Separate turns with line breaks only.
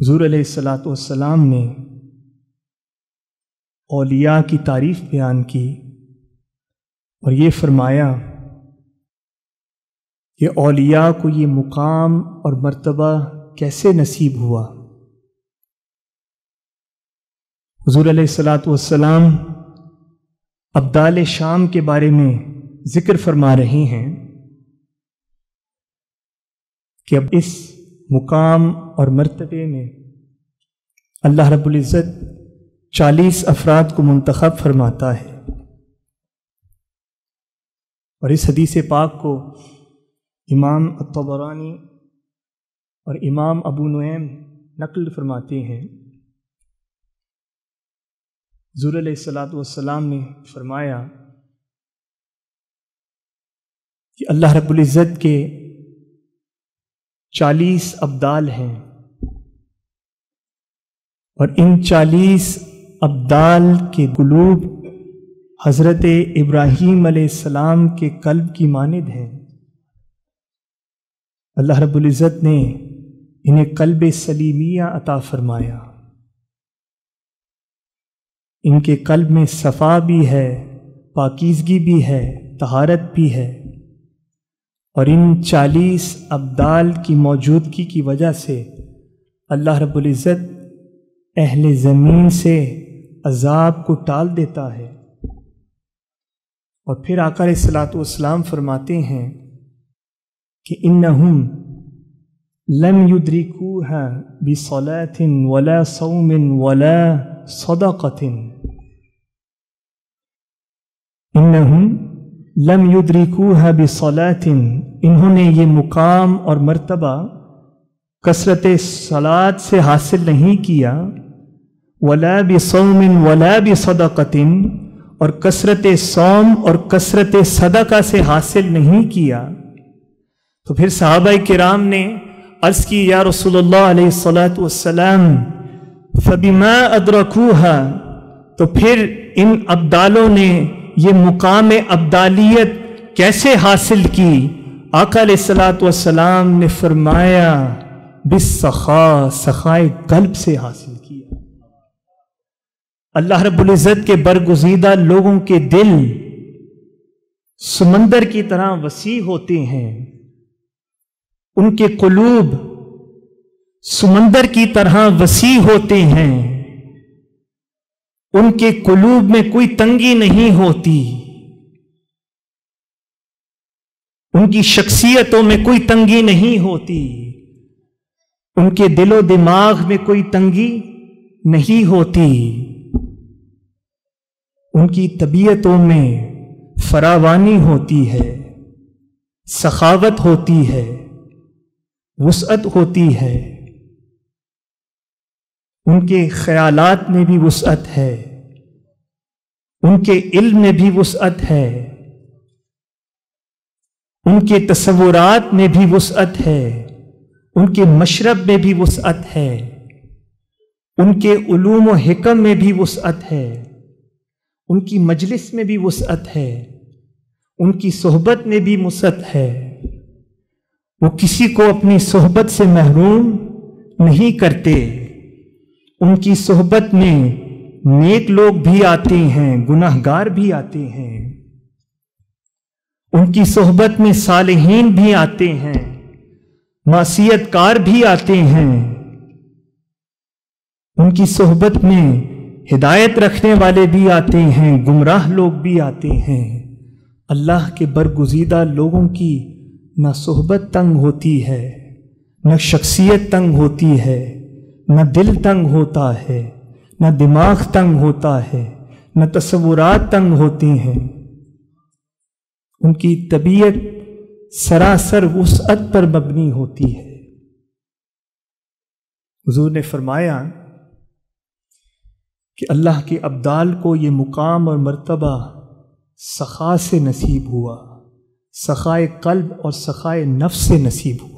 حضور علیہ الصلاۃ والسلام نے اولیاء کی تعریف بیان کی اور یہ فرمایا کہ اولیاء کو یہ مقام اور مرتبہ کیسے نصیب ہوا۔ حضور علیہ الصلاۃ والسلام ابدال شام کے بارے میں ذکر فرما رہے ہیں کہ اب اس مقام اور مرتبے میں اللہ رب العزت 40 افراد کو منتخب فرماتا ہے، اور اس حدیث پاک کو امام الطبرانی اور امام ابو نعیم نقل فرماتے ہیں۔ حضور علیہ الصلاۃ والسلام نے فرمایا کہ اللہ رب العزت کے 40 ابدال ہیں، اور ان 40 ابدال کے قلوب حضرت ابراہیم علیہ السلام کے قلب کی مانند ہیں۔ اللہ رب العزت نے انہیں قلب سلیمیہ عطا فرمایا، ان کے قلب میں صفا بھی ہے، پاکیزگی بھی ہے، طہارت بھی ہے، اور ان 40 ابدال کی موجودگی کی وجہ سے اللہ رب العزت اہل زمین سے عذاب کو ٹال دیتا ہے۔ اور پھر آقا علیہ الصلوۃ والسلام فرماتے ہیں کہ انہم لم یدرکوها بصلاۃ ولا صوم ولا صدقۃ، انہم لم یدرکوها بصلاۃ، انہوں نے یہ مقام اور مرتبہ کثرت صلاۃ سے حاصل نہیں کیا، ولا بصوم ولا بصدقۃ، اور کثرت صوم اور کثرت صدقہ سے حاصل نہیں کیا۔ تو پھر صحابہ کرام نے عرض کی، یا رسول اللہ علیہ الصلاۃ والسلام فبما ادرکوها، تو پھر ان ابدالوں نے یہ مقام ابدالیت کیسے حاصل کی؟ آقا علیہ الصلاۃ والسلام نے فرمایا بالسخاء، سخائے قلب سے حاصل کیا۔ اللہ رب العزت کے برگزیدہ لوگوں کے دل سمندر کی طرح وسیع ہوتے ہیں، ان کے قلوب سمندر کی طرح وسیع ہوتے ہیں، ان کے قلوب میں کوئی تنگی نہیں ہوتی، ان کی شخصیتوں میں کوئی تنگی نہیں ہوتی، ان کے دل و دماغ میں کوئی تنگی نہیں ہوتی، ان کی طبیعتوں میں فراوانی ہوتی ہے، سخاوت ہوتی ہے، وسعت ہوتی ہے، ان کے خیالات میں بھی وسعت ہے، ان کے علم میں بھی وسعت ہے، ان کے تصورات میں بھی وسعت ہے، ان کے مشرب میں بھی وسعت ہے، ان کے علوم و حکم میں بھی وسعت ہے، ان کی مجلس میں بھی وسعت ہے، ان کی صحبت میں بھی وسعت ہے، وہ کسی کو اپنی صحبت سے محروم نہیں کرتے، ان کی صحبت میں نیک لوگ بھی آتے ہیں، گناہگار بھی آتے ہیں، ان کی صحبت میں صالحین بھی آتے ہیں، معصیت کار بھی آتے ہیں، ان کی صحبت میں ہدایت رکھنے والے بھی آتے ہیں، گمراہ لوگ بھی آتے ہیں۔ اللہ کے برگزیدہ لوگوں کی نہ صحبت تنگ ہوتی ہے، نہ شخصیت تنگ ہوتی ہے، نہ دل تنگ ہوتا ہے، نہ دماغ تنگ ہوتا ہے، نہ تصورات تنگ ہوتے ہیں، ان کی طبیعت سراسر وسعت پر مبنی ہوتی ہے۔ حضور نے فرمایا کہ اللہ کے ابدال کو یہ مقام اور مرتبہ سخا سے نصیب ہوا، سخائے قلب اور سخائے نفس سے نصیب ہوا۔